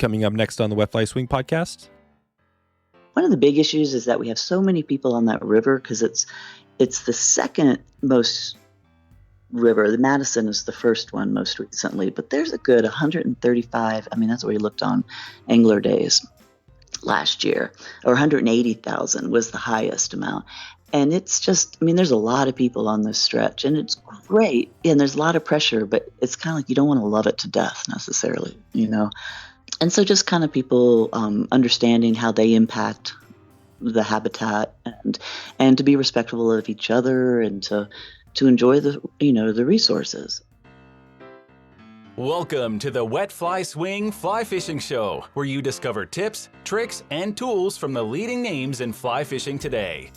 Coming up next on the Wet Fly Swing podcast. One of the big issues is that we have so many people on that river because it's the second most river. The Madison is the first one most recently, but there's a good 135. I mean, that's what we looked on Angler Days last year, or 180,000 was the highest amount. And it's just, I mean, there's a lot of people on this stretch, and it's great. And there's a lot of pressure, but it's kind of like you don't want to love it to death necessarily, you know? And so just kind of people understanding how they impact the habitat and to be respectful of each other and to enjoy the resources. Welcome to the Wet Fly Swing Fly Fishing Show, where you discover tips, tricks, and tools from the leading names in fly fishing today.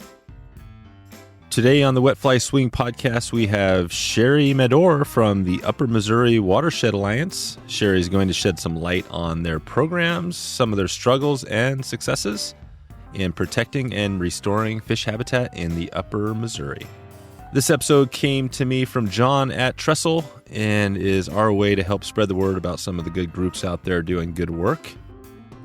Today on the Wet Fly Swing podcast, we have Sherry Meador from the Upper Missouri Watershed Alliance. Sherry is going to shed some light on their programs, some of their struggles and successes in protecting and restoring fish habitat in the Upper Missouri. This episode came to me from John at Trxstle and is our way to help spread the word about some of the good groups out there doing good work.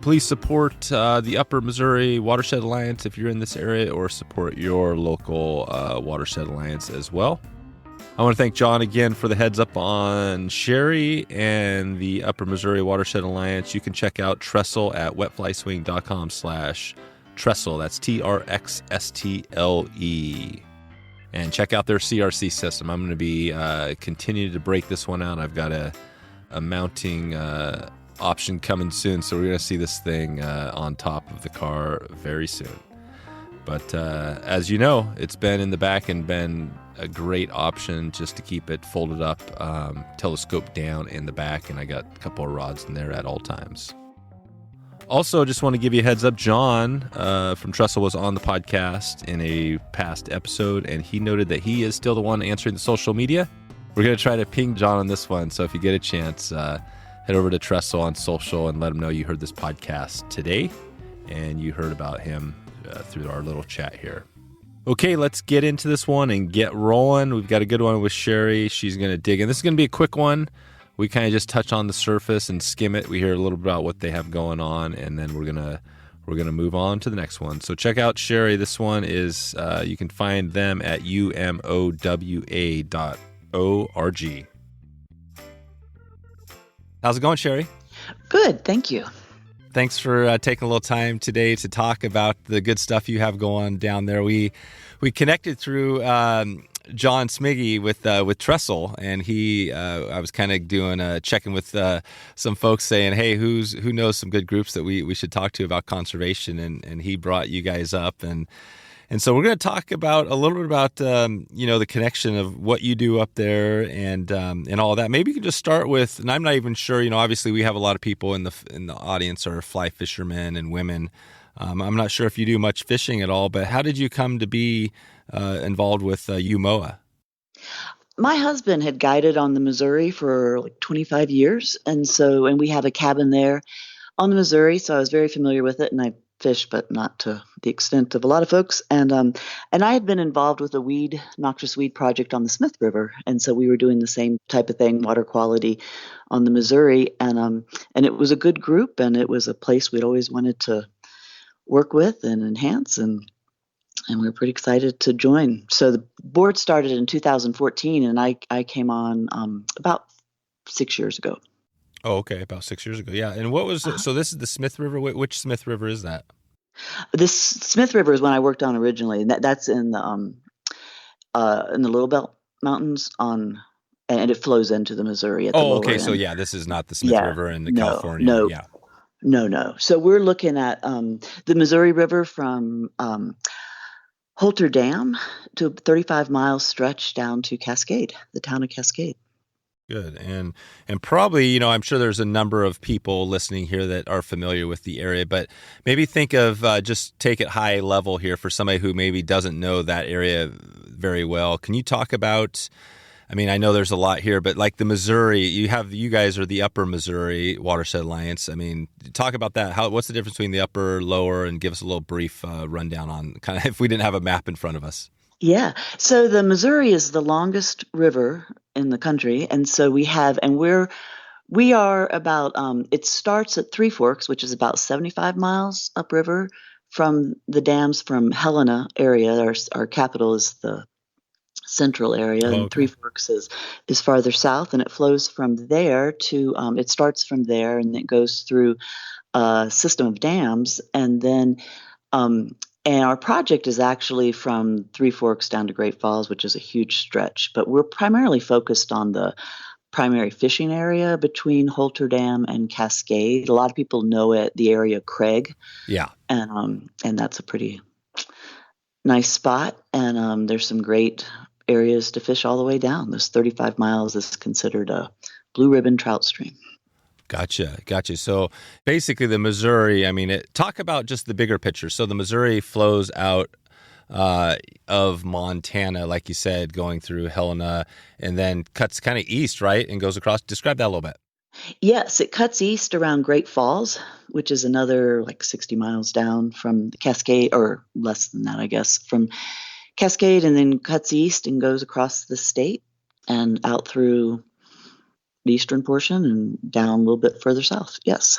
Please support the Upper Missouri Watershed Alliance if you're in this area, or support your local Watershed Alliance as well. I want to thank John again for the heads up on Sherry and the Upper Missouri Watershed Alliance. You can check out Trxstle at wetflyswing.com/Trxstle. That's TRXSTLE. And check out their CRC system. I'm going to be continuing to break this one out. I've got a mounting option coming soon, so we're going to see this thing on top of the car very soon. But as you know, it's been in the back and been a great option just to keep it folded up, telescope down in the back, and I got a couple of rods in there at all times. Also, just want to give you a heads up, John from Trxstle was on the podcast in a past episode, and he noted that he is still the one answering the social media. We're going to try to ping John on this one, so if you get a chance, head over to Trxstle on social and let him know you heard this podcast today and you heard about him through our little chat here. Okay, let's get into this one and get rolling. We've got a good one with Sherry. She's going to dig in. This is going to be a quick one. We kind of just touch on the surface and skim it. We hear a little bit about what they have going on, and then we're gonna move on to the next one. So check out Sherry. This one is you can find them at umowa.org. How's it going, Sherry? Good, thank you. Thanks for taking a little time today to talk about the good stuff you have going down there. We connected through John Smigaj with Trxstle, and I was kind of doing checking with some folks saying, hey, who knows some good groups that we should talk to about conservation, and he brought you guys up, and so we're going to talk about a little bit about the connection of what you do up there and all that. Maybe you can just start with, and I'm not even sure, obviously we have a lot of people in the audience are fly fishermen and women. I'm not sure if you do much fishing at all, but how did you come to be involved with UMOWA? My husband had guided on the Missouri for like 25 years, and we have a cabin there on the Missouri, so I was very familiar with it, and I fished, but not to the extent of a lot of folks. And I had been involved with a noxious weed project on the Smith River, and so we were doing the same type of thing, water quality on the Missouri, and it was a good group, and it was a place we'd always wanted to work with and enhance, and we were pretty excited to join. So the board started in 2014, and I came on about 6 years ago. Oh, okay, about 6 years ago. Yeah, and what was it? So this is the Smith River. Which Smith River is that? This Smith River is one I worked on originally. That's in the Little Belt Mountains and it flows into the Missouri at the lower okay. end. So yeah, this is not the Smith River in California. No. Yeah. No. So we're looking at the Missouri River from Holter Dam to a 35-mile stretch down to Cascade, the town of Cascade. Good. And probably, I'm sure there's a number of people listening here that are familiar with the area, but maybe think of just take it high level here for somebody who maybe doesn't know that area very well. Can you talk about, I know there's a lot here, but like the Missouri, you guys are the Upper Missouri Watershed Alliance. Talk about that. What's the difference between the upper, lower, and give us a little brief rundown on kind of if we didn't have a map in front of us. Yeah. So the Missouri is the longest river in the country. And so we're We are about, it starts at Three Forks, which is about 75 miles upriver from the dams from Helena area. Our capital is the central area, Oh, and Three okay. Forks is farther south, and it flows from there to, it starts from there and it goes through a system of dams, and then and our project is actually from Three Forks down to Great Falls, which is a huge stretch, but we're primarily focused on the primary fishing area between Holter Dam and Cascade. A lot of people know it, the area Craig, Yeah. and that's a pretty nice spot. And there's some great areas to fish all the way down. This 35 miles is considered a blue ribbon trout stream. Gotcha. So basically the Missouri, I mean, talk about just the bigger picture. So the Missouri flows out of Montana, like you said, going through Helena, and then cuts kind of east, right? And goes across. Describe that a little bit. Yes, it cuts east around Great Falls, which is another like 60 miles down from the Cascade, or less than that, I guess, from Cascade, and then cuts east and goes across the state and out through the eastern portion and down a little bit further south. Yes.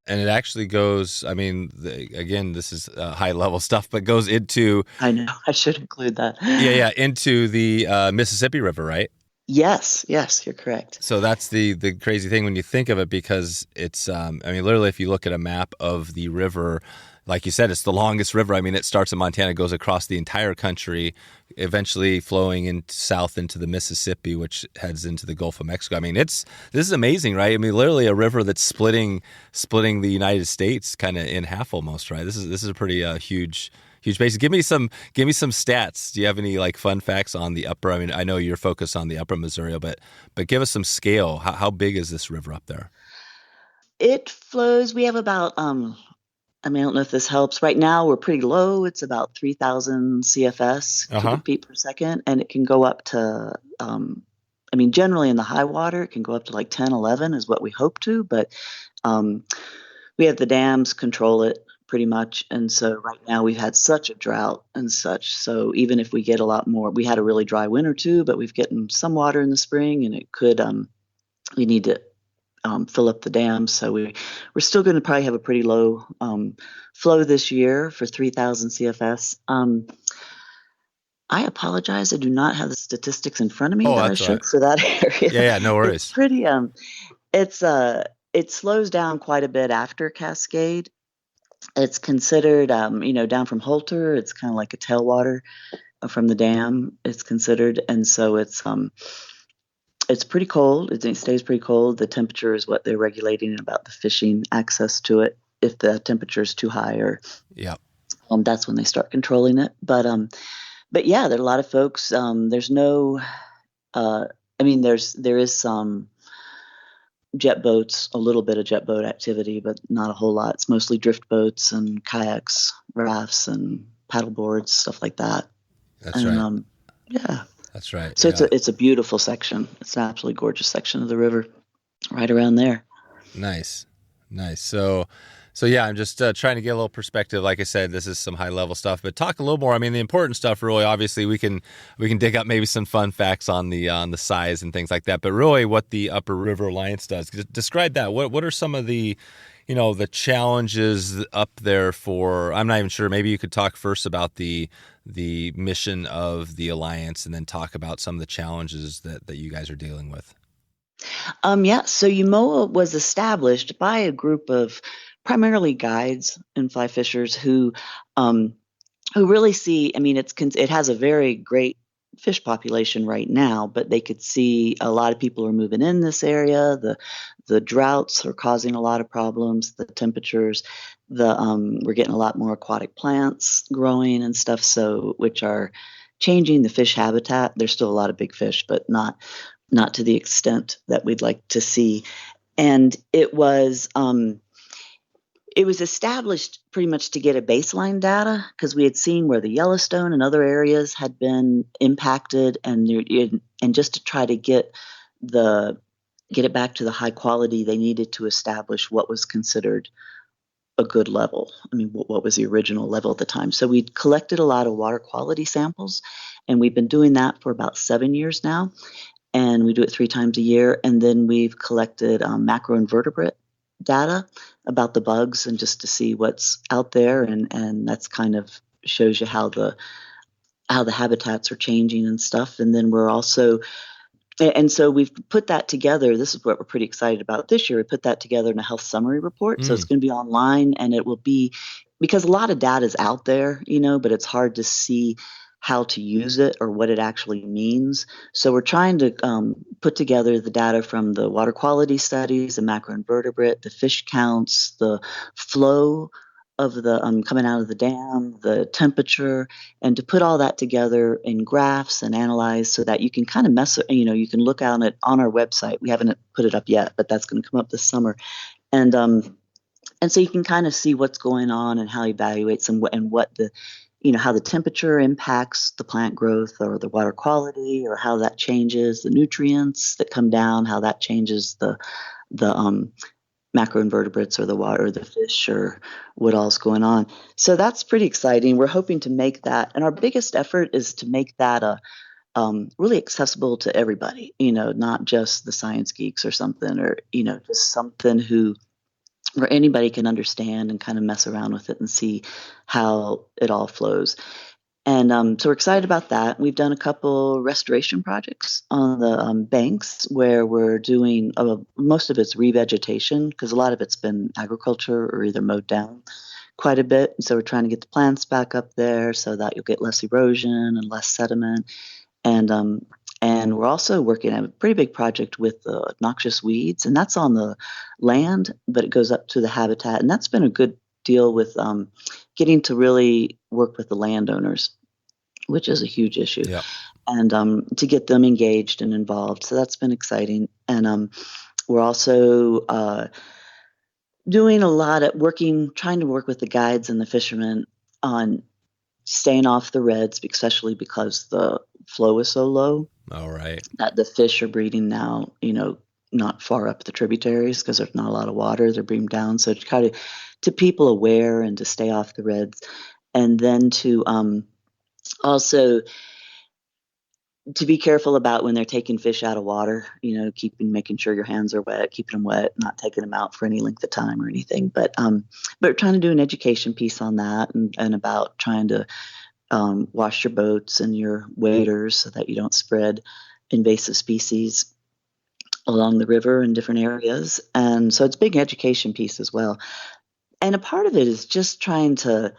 And it actually goes, I mean, again, this is high level stuff, but goes into. I know. I should include that. Yeah, into the Mississippi River, right? Yes, you're correct. So that's the crazy thing when you think of it, because it's, I mean, literally, if you look at a map of the river, like you said, it's the longest river. I mean, it starts in Montana, goes across the entire country, eventually flowing south into the Mississippi, which heads into the Gulf of Mexico. I mean, this is amazing, right? I mean, literally a river that's splitting the United States kind of in half almost, right? This is a pretty huge basin. Give me some stats. Do you have any like fun facts on the upper? I mean, I know you're focused on the Upper Missouri, but give us some scale. How big is this river up there? It flows. We have about I mean, I don't know if this helps. Right now, we're pretty low. It's about 3,000 CFS, cubic feet per second, and it can go up to, I mean, generally in the high water, it can go up to like 10, 11 is what we hope to, but we have the dams control it pretty much. And so right now we've had such a drought and such. So even if we get a lot more, we had a really dry winter too, but we've gotten some water in the spring, and it could, we need to fill up the dams. So we're still going to probably have a pretty low flow this year for 3,000 CFS. I apologize. I do not have the statistics in front of me that I should for that area. Yeah, no worries. It's pretty, it slows down quite a bit after Cascade. It's considered, down from Holter, it's kind of like a tailwater from the dam, it's considered. And so it's pretty cold. It stays pretty cold. The temperature is what they're regulating about the fishing access to it. If the temperature is too high, or that's when they start controlling it. But yeah, there are a lot of folks. There's no, there is some jet boats, a little bit of jet boat activity, but not a whole lot. It's mostly drift boats and kayaks, rafts, and paddle boards, stuff like that. That's right. Yeah. That's right. So it's a beautiful section. It's an absolutely gorgeous section of the river right around there. Nice. So yeah, I'm just trying to get a little perspective. Like I said, this is some high level stuff, but talk a little more. I mean, the important stuff, really, obviously we can dig up maybe some fun facts on the size and things like that, but really what the Upper River Alliance does. Describe that. What are some of the, the challenges up there for, I'm not even sure, maybe you could talk first about the mission of the Alliance and then talk about some of the challenges that you guys are dealing with. So UMOWA was established by a group of primarily guides and fly fishers who really see, I mean, it has a very great fish population right now, but they could see a lot of people are moving in this area. The droughts are causing a lot of problems. The temperatures, we're getting a lot more aquatic plants growing and stuff, so which are changing the fish habitat. There's still a lot of big fish, but not to the extent that we'd like to see. And it was established pretty much to get a baseline data, because we had seen where the Yellowstone and other areas had been impacted, and just to try to get it back to the high quality, they needed to establish what was considered a good level. I mean, what was the original level at the time? So we collected a lot of water quality samples, and we've been doing that for about 7 years now. and we do it 3 times a year. And then we've collected macroinvertebrate data about the bugs and just to see what's out there, and that's kind of shows you how the habitats are changing and stuff. And then we're also so we've put that together. This is what we're pretty excited about this year. We put that together in a health summary report. So it's going to be online, and it will be, because a lot of data is out there, but it's hard to see how to use it or what it actually means. So we're trying to put together the data from the water quality studies, the macroinvertebrate, the fish counts, the flow of the coming out of the dam, the temperature, and to put all that together in graphs and analyze so that you can kind of you can look on it on our website. We haven't put it up yet, but that's going to come up this summer. And so you can kind of see what's going on and how it evaluates and what the, how the temperature impacts the plant growth or the water quality, or how that changes the nutrients that come down, how that changes the macroinvertebrates or the water or the fish or what all's going on. So that's pretty exciting. We're hoping to make that, and our biggest effort is to make that really accessible to everybody, not just the science geeks or something, or, just something where anybody can understand and kind of mess around with it and see how it all flows. And so we're excited about that. We've done a couple restoration projects on the banks where we're doing most of it's revegetation, because a lot of it's been agriculture or either mowed down quite a bit. And so we're trying to get the plants back up there so that you'll get less erosion and less sediment. And we're also working on a pretty big project with noxious weeds, and that's on the land, but it goes up to the habitat. And that's been a good deal with getting to really work with the landowners, which is a huge issue, and to get them engaged and involved. So that's been exciting. And we're also doing a lot of trying to work with the guides and the fishermen on staying off the reds, especially because the flow is so low. All right. That the fish are breeding now, not far up the tributaries because there's not a lot of water. They're breeding down. So to kind of to people aware and to stay off the reds, and then to also to be careful about when they're taking fish out of water, making sure your hands are wet, keeping them wet, not taking them out for any length of time or anything. But trying to do an education piece on that and about trying to wash your boats and your waders so that you don't spread invasive species along the river in different areas. And so it's a big education piece as well. And a part of it is just trying to,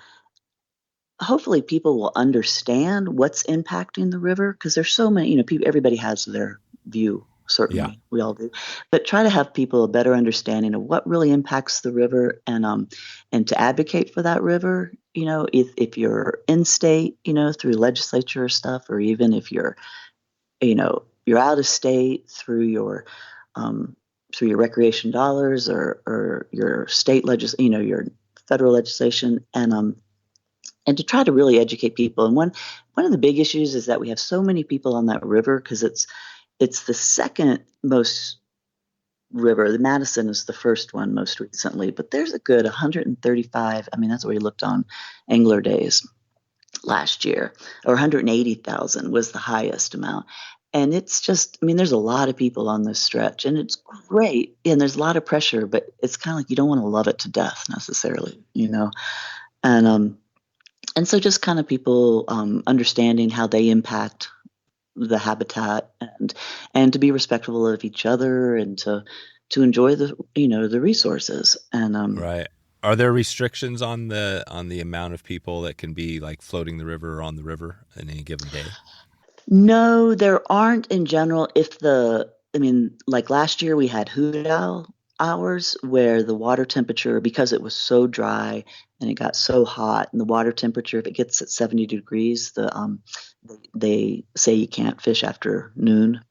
hopefully people will understand what's impacting the river, because there's so many, everybody has their view, certainly we all do, but try to have people a better understanding of what really impacts the river, and to advocate for that river, if you're in state, through legislature stuff, or even if you're, you're out of state through your recreation dollars or your state your federal legislation, and to try to really educate people. And one of the big issues is that we have so many people on that river because it's the second most river. The Madison is the first one most recently, but there's a good 135. I mean, that's what we looked on Angler Days last year, or 180,000 was the highest amount. And it's just, there's a lot of people on this stretch, and it's great. And there's a lot of pressure, but it's kind of like you don't want to love it to death necessarily, And so just kind of people understanding how they impact the habitat, and to be respectful of each other, and to enjoy the resources. And right. Are there restrictions on the amount of people that can be like floating the river or on the river in any given day? No, there aren't in general. Like last year we had hoot owl hours where the water temperature, because it was so dry and it got so hot, and the water temperature, if it gets at 70 degrees, they say you can't fish after noon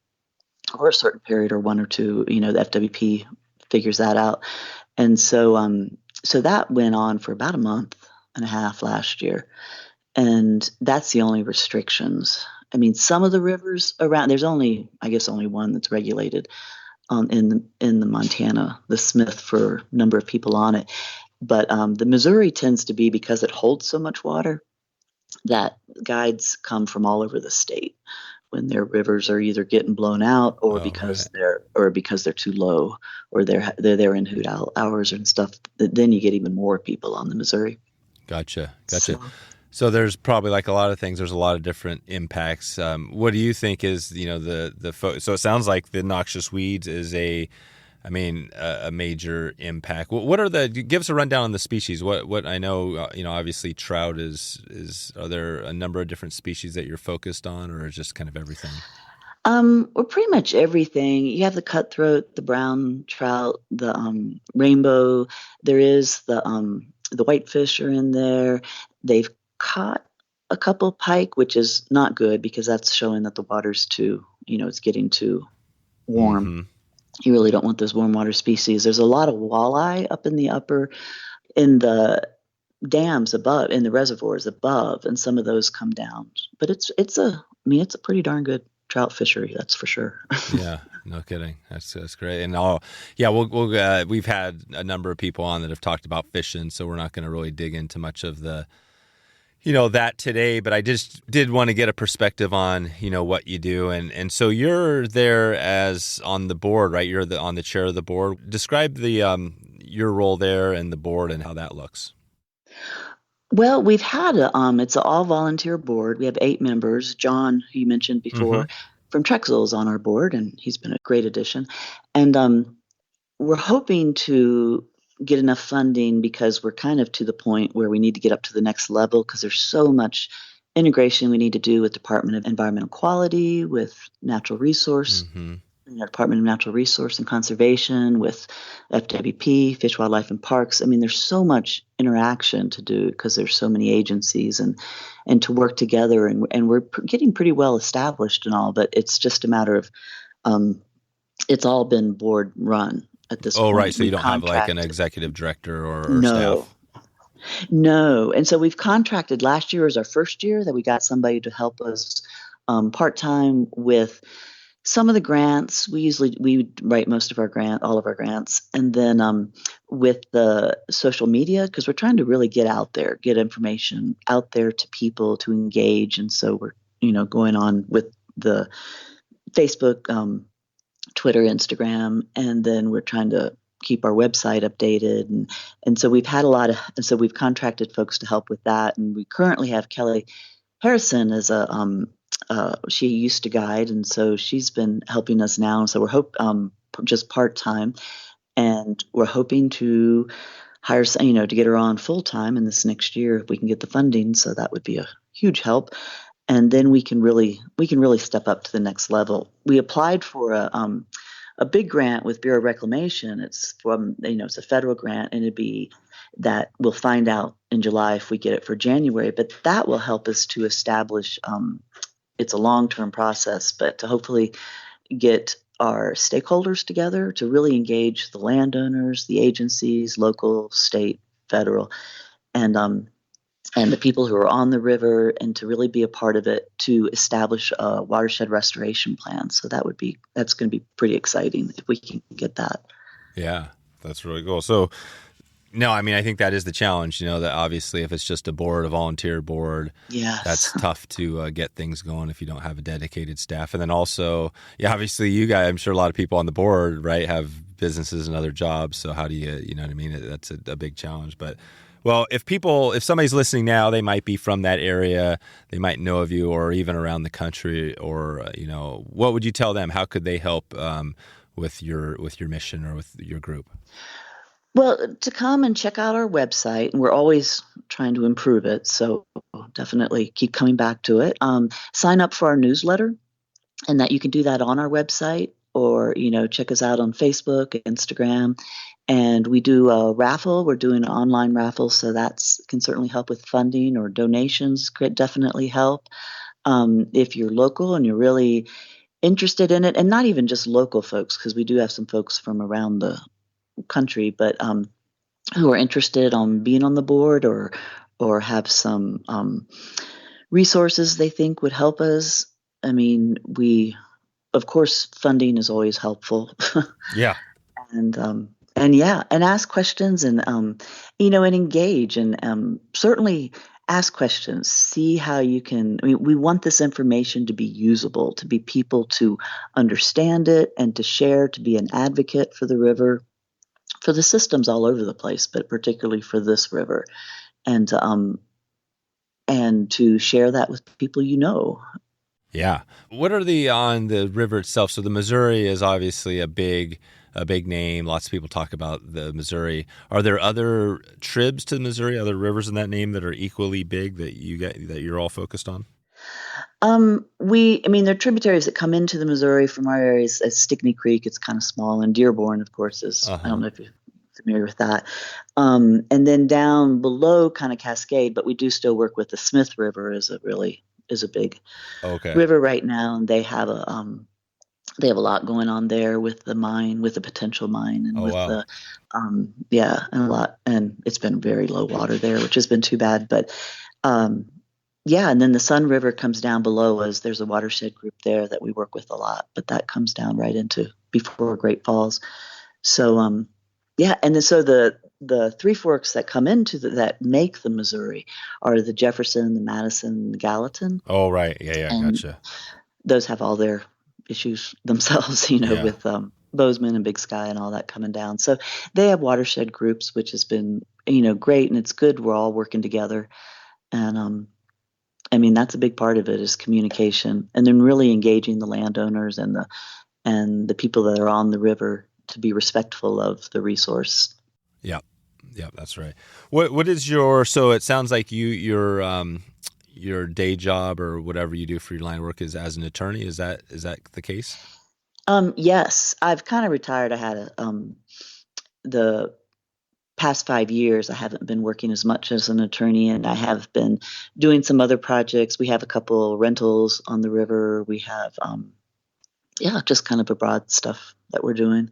or a certain period, or 1 or 2, the FWP figures that out. And so that went on for about a month and a half last year. And that's the only restrictions. Some of the rivers around, there's only one that's regulated in the Montana, the Smith, for number of people on it. But the Missouri tends to be, because it holds so much water, that guides come from all over the state, when their rivers are either getting blown out or because they're too low, or they're there in hoot hours and stuff. Then you get even more people on the Missouri. Gotcha. So there's probably, like a lot of things, there's a lot of different impacts. What do you think is, so it sounds like the noxious weeds is a major impact. Give us a rundown on the species. What I know, obviously trout are there a number of different species that you're focused on, or just kind of everything? Well, pretty much everything. You have the cutthroat, the brown trout, the rainbow. There is the whitefish are in there. They've caught a couple pike, which is not good because that's showing that the water's it's getting too warm. Mm-hmm. You really don't want those warm water species. There's a lot of walleye up in in the dams above, in the reservoirs above, and some of those come down. But it's a pretty darn good trout fishery, that's for sure. Yeah, no kidding. That's great. And we've had a number of people on that have talked about fishing, so we're not going to really dig into much of the that today, but I just did want to get a perspective on, what you do. And so you're there as on the board, right? You're on the chair of the board. Describe your role there and the board and how that looks. Well, we've had it's an all volunteer board. We have 8 members. John, who you mentioned before, from Trxstle is on our board, and he's been a great addition. And we're hoping to get enough funding because we're kind of to the point where we need to get up to the next level because there's so much integration we need to do with Department of Environmental Quality, with Natural Resource, Department of Natural Resource and Conservation, with FWP, Fish, Wildlife, and Parks. I mean, there's so much interaction to do because there's so many agencies and to work together, and we're getting pretty well established and all, but it's just a matter of it's all been board run at this point. Oh, right. So you don't have like an executive director or no. staff? No. And so we've contracted. Last year was our first year that we got somebody to help us part-time with some of the grants. We write all of our grants. And then with the social media, because we're trying to really get out there, get information out there to people to engage. And so we're, going on with the Facebook, Twitter, Instagram, and then we're trying to keep our website updated. And so we've had so we've contracted folks to help with that. And we currently have Kelly Harrison as she used to guide, and so she's been helping us now. So we're just part-time, and we're hoping to hire, to get her on full-time in this next year if we can get the funding. So that would be a huge help. And then we can really step up to the next level. We applied for a big grant with Bureau of Reclamation. It's from, it's a federal grant, and that we'll find out in July if we get it for January. But that will help us to establish. It's a long-term process, but to hopefully get our stakeholders together to really engage the landowners, the agencies, local, state, federal, and the people who are on the river, and to really be a part of it, to establish a watershed restoration plan. So that's going to be pretty exciting if we can get that. Yeah, that's really cool. So, no, I mean, I think that is the challenge, that obviously if it's just a volunteer board, yes, that's tough to get things going if you don't have a dedicated staff. And then also, obviously you guys, I'm sure a lot of people on the board, right, have businesses and other jobs. So how do you know what I mean? That's a big challenge. But, well, if somebody's listening now, they might be from that area, they might know of you, or even around the country, or, what would you tell them? How could they help with your mission or with your group? Well, to come and check out our website, and we're always trying to improve it, so definitely keep coming back to it. Sign up for our newsletter, and that you can do that on our website, or check us out on Facebook, Instagram, and we do a raffle. We're doing an online raffle, so that can certainly help with funding, or donations could definitely help. If you're local and you're really interested in it, and not even just local folks, because we do have some folks from around the country, but who are interested on being on the board, or have some resources they think would help us. I mean, of course, funding is always helpful. Yeah. And ask questions, and and engage, and certainly ask questions, see how you can. I mean, we want this information to be usable, to be people to understand it and to share, to be an advocate for the river, for the systems all over the place, but particularly for this river, and to share that with people you know. Yeah. What are on the river itself? So the Missouri is obviously a big name. Lots of people talk about the Missouri. Are there other tribs to the Missouri, other rivers in that name that are equally big that you're all focused on? There are tributaries that come into the Missouri from our areas. As Stickney Creek, it's kind of small, and Dearborn, of course, is. I don't know if you're familiar with that. And then down below, kind of Cascade, but we do still work with the Smith River is a big river right now, and they have a lot going on there with the mine, with the potential mine, and the and a lot, and it's been very low water there, which has been too bad. But and then the Sun River comes down below us. There's a watershed group there that we work with a lot, but that comes down right into before Great Falls. So and then so the Three Forks that come into that make the Missouri are the Jefferson, the Madison, the Gallatin. Oh, right. Yeah, gotcha. Those have all their issues themselves, with Bozeman and Big Sky and all that coming down. So they have watershed groups, which has been, great, and it's good. We're all working together. And that's a big part of it is communication, and then really engaging the landowners and the people that are on the river to be respectful of the resource. Yeah, that's right. What is so it sounds like your day job or whatever you do for your line of work is as an attorney. Is that the case? Yes, I've kind of retired. I had the past 5 years, I haven't been working as much as an attorney, and I have been doing some other projects. We have a couple rentals on the river. We have, just kind of a broad stuff that we're doing.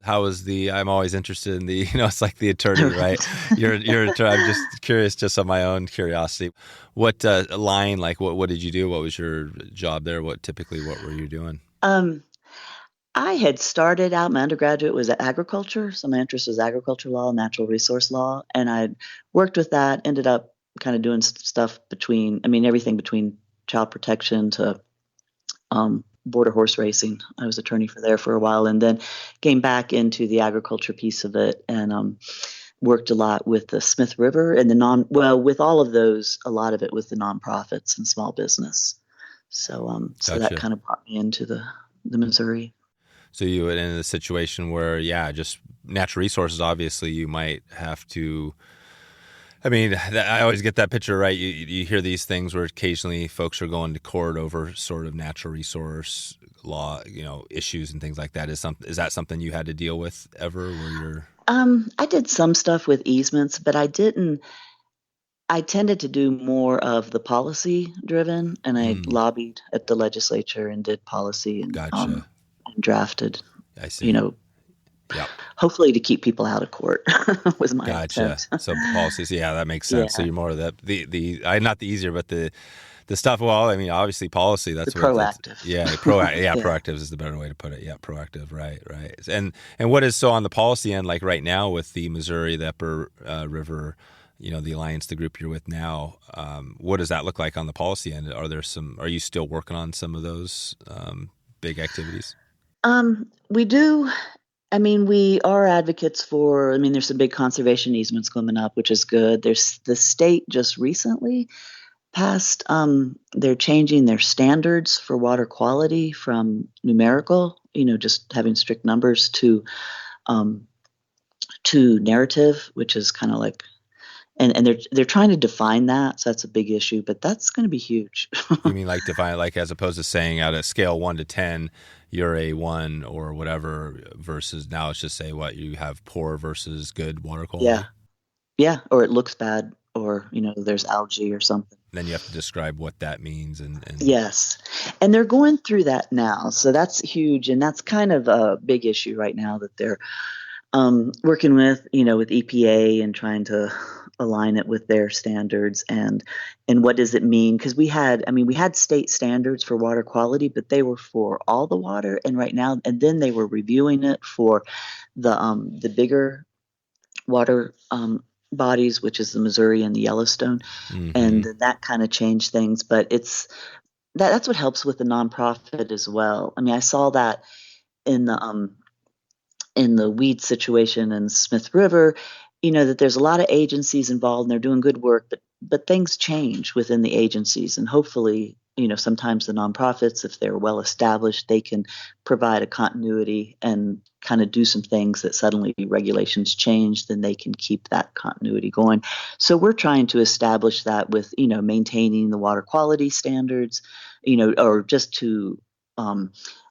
How is I'm always interested in it's like the attorney, right? You're I'm just curious, just on my own curiosity. What line, like what did you do? What was your job there? What were you doing? I had started out, my undergraduate was agriculture. So my interest was agriculture law, natural resource law. And I worked with that, ended up kind of doing stuff everything between child protection to, border horse racing. I was attorney for a while, and then came back into the agriculture piece of it, and worked a lot with the Smith River and with all of those, a lot of it with the nonprofits and small business. So so that kind of brought me into the Missouri. So you were in a situation where, just natural resources, obviously you might have to. I always get that picture, right? You hear these things where occasionally folks are going to court over sort of natural resource law, issues and things like that. Is that something you had to deal with ever? Where you're? I did some stuff with easements, but I didn't. I tended to do more of the policy driven, and I lobbied at the legislature and did policy and, Gotcha. And drafted. I see. Yep. Hopefully to keep people out of court was my Gotcha. intent. So policies, that makes sense. Yeah. So you're more of the not the easier, but the stuff. Well, obviously policy. That's the proactive. Proactive is the better way to put it. Yeah, proactive. Right. And what is so on the policy end, like right now with the Missouri, the Upper River, the Alliance, the group you're with now. What does that look like on the policy end? Are you still working on some of those big activities? We do. We are advocates for, there's some big conservation easements coming up, which is good. There's the state just recently passed, they're changing their standards for water quality from numerical, just having strict numbers to narrative, which is kind of like, and they're trying to define that. So that's a big issue, but that's going to be huge. You mean like define, like as opposed to saying out of scale 1 to 10, you're a 1 or whatever, versus now it's just say what you have poor versus good water quality. Yeah. Or it looks bad, or, there's algae or something. Then you have to describe what that means. And Yes. And they're going through that now. So that's huge. And that's kind of a big issue right now that they're working with, with EPA and trying to align it with their standards and what does it mean? Because we had state standards for water quality, but they were for all the water, and right now, and then they were reviewing it for the bigger water bodies, which is the Missouri and the Yellowstone, and that kind of changed things. But that's what helps with the nonprofit as well. I mean, I saw that in the weed situation in Smith River, that there's a lot of agencies involved and they're doing good work, but things change within the agencies, and hopefully, sometimes the nonprofits, if they're well established, they can provide a continuity and kind of do some things that suddenly regulations change, then they can keep that continuity going. So we're trying to establish that with, maintaining the water quality standards, or just to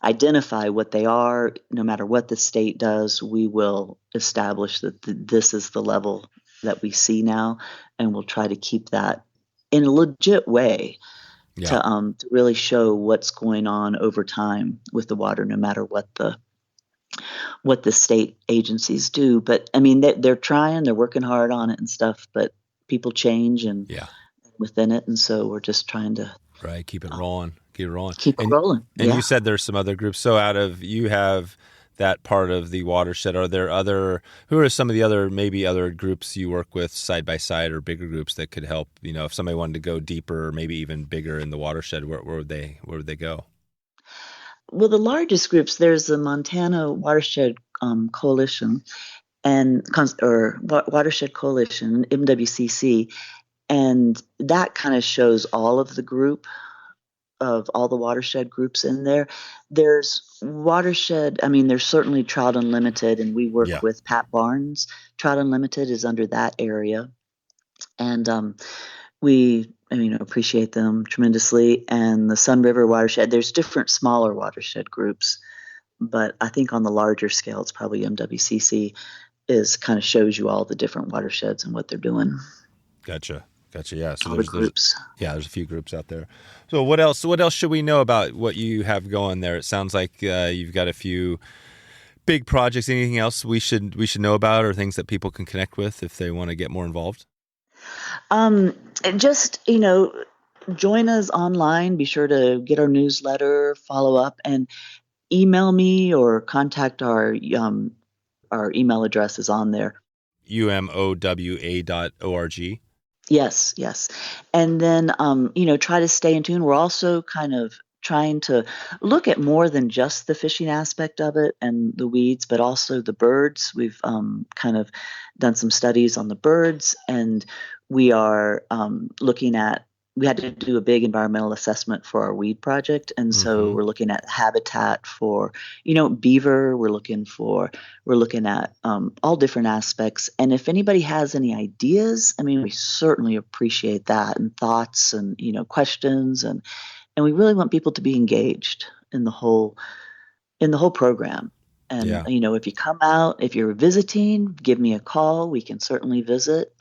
identify what they are. No matter what the state does, we will establish that this is the level that we see now, and we'll try to keep that in a legit way. Yeah. To really show what's going on over time with the water, no matter what the state agencies do. But I mean, they're trying, they're working hard on it and stuff, but people change and within it. And so we're just trying to keep it rolling. Keep it rolling. Keep it rolling. And you said there's some other groups. So you have that part of the watershed. Are there who are some of the other groups you work with side by side, or bigger groups that could help, if somebody wanted to go deeper or maybe even bigger in the watershed, where would they go? Well, the largest groups, there's the Montana Watershed Coalition or Watershed Coalition, MWCC, and that kind of shows all of the group of all the watershed groups in there. There's watershed, there's certainly Trout Unlimited, and we work with Pat Barnes. Trout Unlimited is under that area. And we appreciate them tremendously. And the Sun River Watershed, there's different smaller watershed groups, but I think on the larger scale, it's probably MWCC kind of shows you all the different watersheds and what they're doing. Gotcha. Yeah. So there's groups. There's a few groups out there. So what else should we know about what you have going there? It sounds like you've got a few big projects. Anything else we should know about, or things that people can connect with if they want to get more involved? Just, join us online. Be sure to get our newsletter, follow up, and email me or contact our email address is on there. umowa.org. Yes. And then, try to stay in tune. We're also kind of trying to look at more than just the fishing aspect of it and the weeds, but also the birds. We've kind of done some studies on the birds, and we are looking at, we had to do a big environmental assessment for our weed project. And so we're looking at habitat for, beaver. We're looking at all different aspects. And if anybody has any ideas, we certainly appreciate that, and thoughts and, questions. And we really want people to be engaged in the whole program. And, if you come out, if you're visiting, give me a call. We can certainly visit.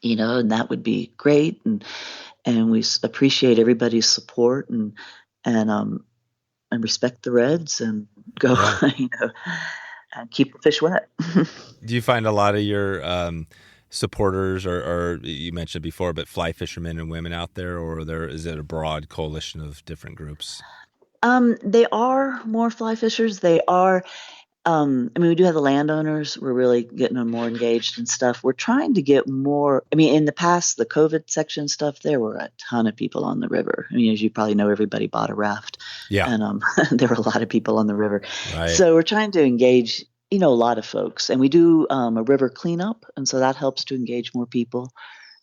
And that would be great. And we appreciate everybody's support and respect the reds and go, and keep the fish wet. Do you find a lot of your supporters, or you mentioned before, but fly fishermen and women out there, or is it a broad coalition of different groups? They are more fly fishers. They are. We do have the landowners. We're really getting them more engaged and stuff. We're trying to get more. In the past, the COVID section stuff, there were a ton of people on the river. As you probably know, everybody bought a raft. Yeah. And there were a lot of people on the river. Right. So we're trying to engage, a lot of folks. And we do a river cleanup. And so that helps to engage more people.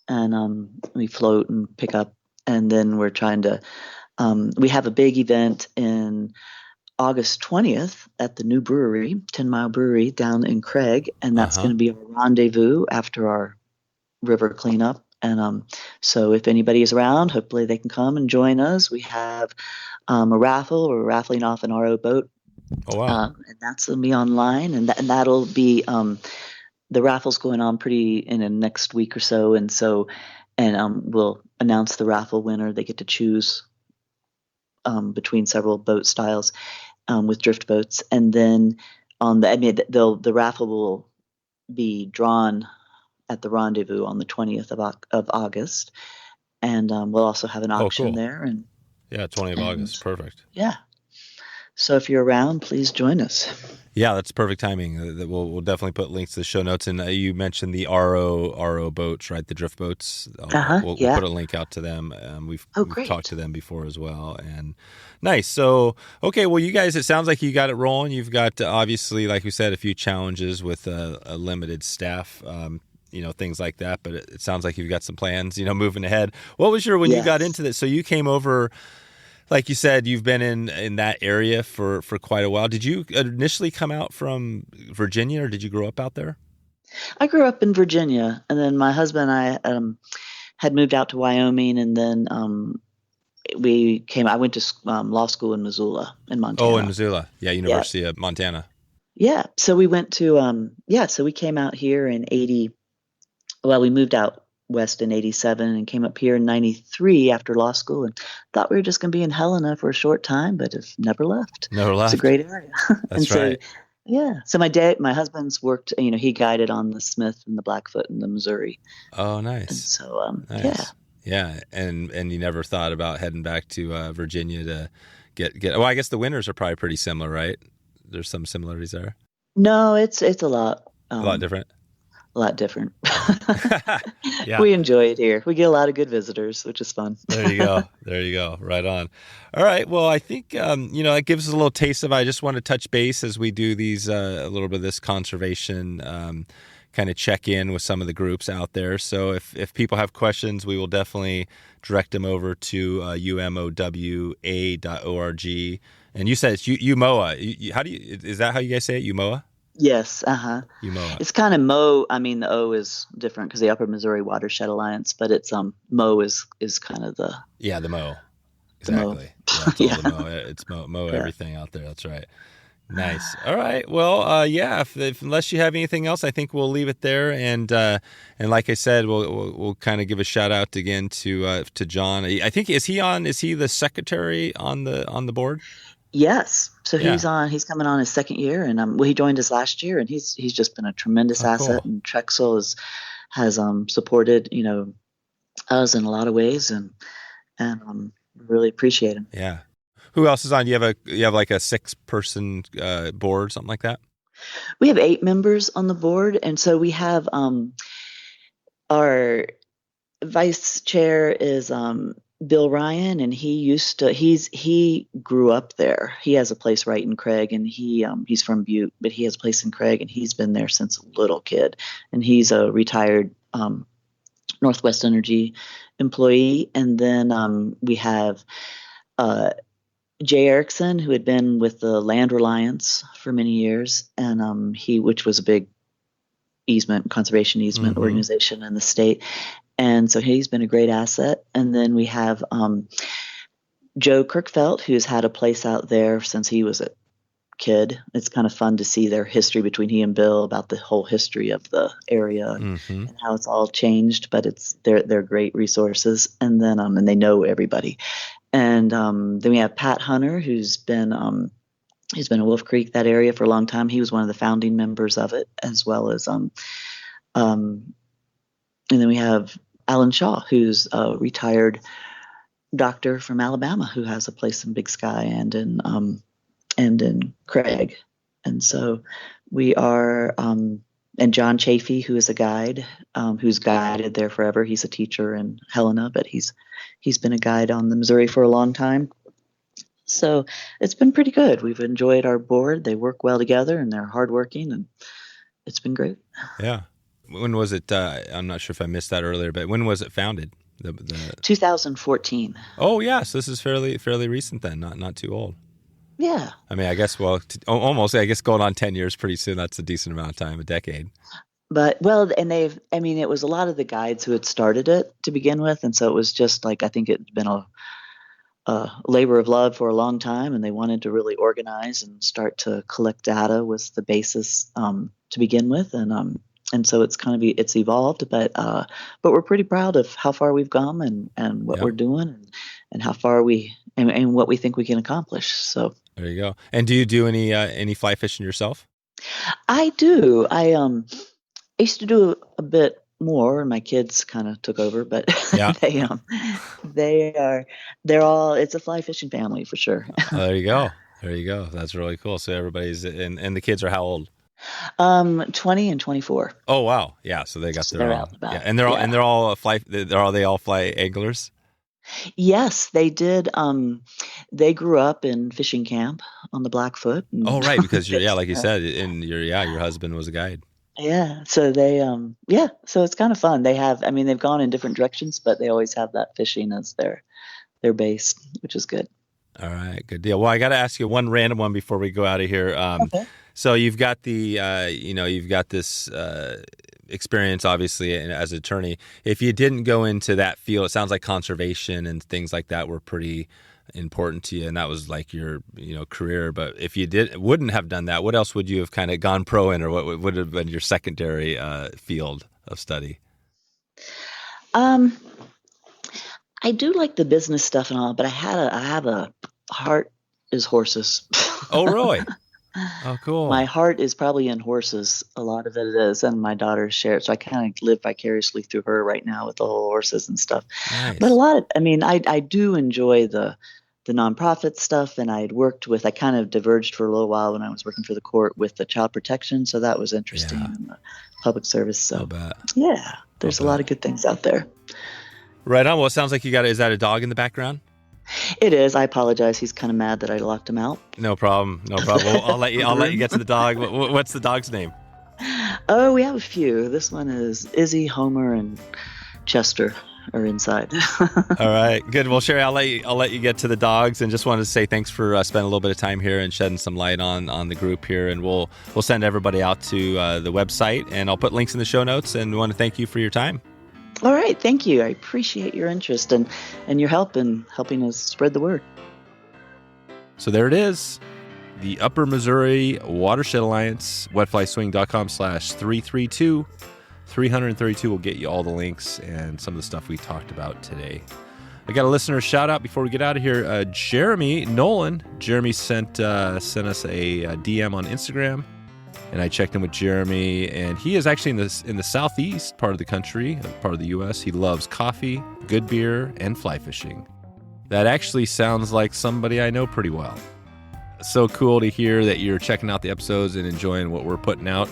And we float and pick up. And then we're trying to, we have a big event in August 20th at the new brewery, 10 Mile Brewery down in Craig, and that's going to be a rendezvous after our river cleanup. And so if anybody is around, hopefully they can come and join us. We have a raffle. We're raffling off an RO boat. Oh, wow. And that's going to be online, and that'll be the raffle's going on in the next week or so. And we'll announce the raffle winner. They get to choose between several boat styles. With drift boats, and then the raffle will be drawn at the rendezvous on the 20th of August, and we'll also have an auction there. And 20th of August, perfect. Yeah, So if you're around, please join us. Yeah, that's perfect timing. We'll definitely put links to the show notes. And you mentioned the RO boats, right? The drift boats. We'll put a link out to them. We've talked to them before as well. And nice. So, okay, well, you guys, it sounds like you got it rolling. You've got, obviously, like we said, a few challenges with a limited staff, things like that. But it sounds like you've got some plans, moving ahead. What was when you got into this? So you came over. Like you said, you've been in that area for quite a while. Did you initially come out from Virginia, or did you grow up out there? I grew up in Virginia, and then my husband and I had moved out to Wyoming, and then I went to law school in Missoula, in Montana. Oh, in Missoula. Yeah, University of Montana. Yeah. So we went to, so we came out here in 80. Well, we moved out west in 87 and came up here in 93 after law school, and thought we were just going to be in Helena for a short time, but have never left. It's a great area. That's right. Yeah. So my husband's worked, he guided on the Smith and the Blackfoot and the Missouri. Oh, nice. And so, nice. Yeah. Yeah. And you never thought about heading back to Virginia to get, well, I guess the winters are probably pretty similar, right? There's some similarities there. No, it's a lot. A lot different. A lot different. Yeah. We enjoy it here. We get a lot of good visitors, which is fun. There you go. There you go. Right on. All right. Well, I think, it gives us a little taste of, I just want to touch base as we do these, a little bit of this conservation, kind of check in with some of the groups out there. So if people have questions, we will definitely direct them over to umowa.org. And you said it's UMOWA. Is that how you guys say it? UMOWA? Yes, UMOWA. It's kind of Mo. I mean, the O is different because the Upper Missouri Watershed Alliance, but it's Mo is kind of the the Mo. Exactly. The Mo. It's Mo everything out there. That's right. Nice. All right. Well, unless you have anything else, I think we'll leave it there. And like I said, we'll kind of give a shout out again to John. I think is he the secretary on the board? Yes. So he's coming on his second year, and he joined us last year, and he's just been a tremendous asset. Cool. And Trxstle has supported us in a lot of ways, and really appreciate him. Yeah. Who else is on? You have like a 6-person board, something like that? We have 8 members on the board, and so we have our vice chair is Bill Ryan, and he grew up there. He has a place right in Craig, and he's from Butte, but he has a place in Craig, and he's been there since a little kid. And he's a retired Northwest Energy employee. And then we have Jay Erickson, who had been with the Land Reliance for many years, and which was a big conservation easement organization in the state. And so he's been a great asset. And then we have Joe Kirkfelt, who's had a place out there since he was a kid. It's kind of fun to see their history between he and Bill about the whole history of the area and how it's all changed. But they're great resources. And then and they know everybody. And then we have Pat Hunter, who's been he's been in Wolf Creek, that area, for a long time. He was one of the founding members of it, as well as and then we have Alan Shaw, who's a retired doctor from Alabama, who has a place in Big Sky and in Craig. And so we are, and John Chafee, who is a guide, who's guided there forever. He's a teacher in Helena, but he's been a guide on the Missouri for a long time. So it's been pretty good. We've enjoyed our board. They work well together, and they're hardworking, and it's been great. Yeah. When was it? I'm not sure if I missed that earlier, but when was it founded? 2014. Oh, yeah. So this is fairly recent then, not too old. Yeah. I mean, I guess, almost, going on 10 years pretty soon. That's a decent amount of time, a decade. But, and it was a lot of the guides who had started it to begin with. And so it was just like, I think it'd been a labor of love for a long time, and they wanted to really organize and start to collect data was the basis to begin with. And so it's it's evolved, but we're pretty proud of how far we've come and what we're doing and how far and what we think we can accomplish. So there you go. And do you do any fly fishing yourself? I do. I used to do a bit more, and my kids kind of took over, but they're all, it's a fly fishing family for sure. There you go. There you go. That's really cool. So everybody's and the kids are how old? 20 and 24. Oh wow, yeah. So they got So their they're own. out and about. Yeah, and they're all they all fly anglers? Yes, they did. They grew up in fishing camp on the Blackfoot. Oh right, because like you said, and your husband was a guide. Yeah, so so it's kind of fun. They've gone in different directions, but they always have that fishing as their base, which is good. All right, good deal. Well, I got to ask you one random one before we go out of here. Okay. So you've got you've got this experience, obviously, as an attorney. If you didn't go into that field, it sounds like conservation and things like that were pretty important to you, and that was like your career. But if you wouldn't have done that, what else would you have kind of gone pro in, or what would have been your secondary field of study? I do like the business stuff and all, but I have a heart is horses. Oh, really? Oh, cool. My heart is probably in horses. A lot of it is, and my daughter shares. So I kind of live vicariously through her right now with the whole horses and stuff. Nice. But a lot of, I do enjoy the nonprofit stuff, and I kind of diverged for a little while when I was working for the court with the child protection. So that was interesting in the public service. So yeah, there's a lot of good things out there. Right on. Well, it sounds like is that a dog in the background? It is. I apologize. He's kind of mad that I locked him out. No problem. Well, I'll let you get to the dog. What's the dog's name? Oh, we have a few. This one is Izzy, Homer, and Chester are inside. All right, good. Well, Sherry, I'll let you get to the dogs, and just wanted to say thanks for spending a little bit of time here and shedding some light on the group here. And we'll send everybody out to the website, and I'll put links in the show notes. And we want to thank you for your time. All right. Thank you. I appreciate your interest and your help in helping us spread the word. So there it is. The Upper Missouri Watershed Alliance, wetflyswing.com/332. 332 will get you all the links and some of the stuff we talked about today. I got a listener shout out before we get out of here. Jeremy Nolan. Jeremy sent us a DM on Instagram. And I checked in with Jeremy, and he is actually in the southeast part of the country, part of the U.S. He loves coffee, good beer, and fly fishing. That actually sounds like somebody I know pretty well. So cool to hear that you're checking out the episodes and enjoying what we're putting out.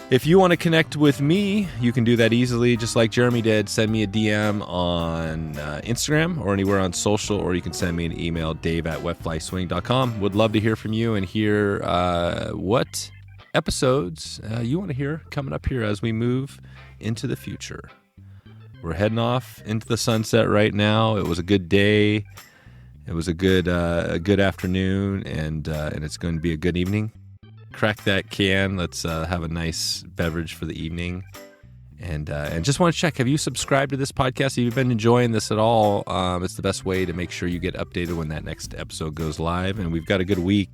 If you want to connect with me, you can do that easily, just like Jeremy did. Send me a DM on Instagram or anywhere on social, or you can send me an email, dave@wetflyswing.com. Would love to hear from you and hear what episodes you want to hear coming up here as we move into the future. We're heading off into the sunset right now. It was a good day. It was a good afternoon, and it's going to be a good evening. Crack that can. Let's have a nice beverage for the evening. And just want to check, have you subscribed to this podcast? If you've been enjoying this at all, it's the best way to make sure you get updated when that next episode goes live. And we've got a good week.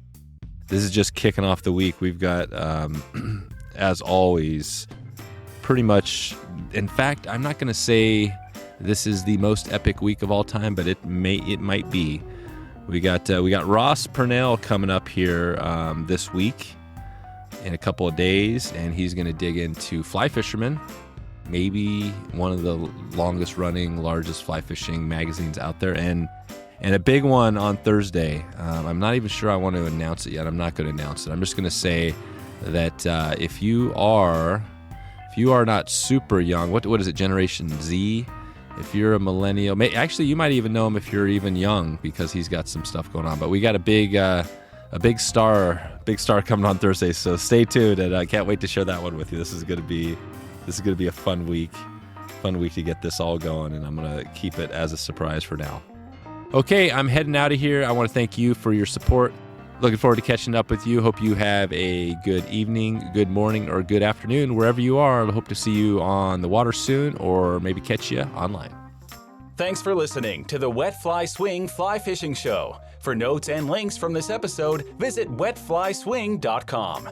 This is just kicking off the week. We've got, as always, pretty much, in fact, I'm not going to say this is the most epic week of all time, but it might be. We got Ross Purnell coming up here this week in a couple of days, and he's going to dig into fly fishermen, maybe one of the longest running, largest fly fishing magazines out there, and a big one on Thursday. I'm not even sure I want to announce it yet. I'm not going to announce it. I'm just going to say that if you are not super young, what is it, Generation Z? If you're a millennial, actually you might even know him if you're even young, because he's got some stuff going on. But we got a big star coming on Thursday, so stay tuned, and I can't wait to share that one with you. This is going to be a fun week to get this all going, and I'm going to keep it as a surprise for now. Okay, I'm heading out of here. I want to thank you for your support. Looking forward to catching up with you. Hope you have a good evening, good morning, or good afternoon, wherever you are. I hope to see you on the water soon, or maybe catch you online. Thanks for listening to the Wet Fly Swing Fly Fishing Show. For notes and links from this episode, visit wetflyswing.com.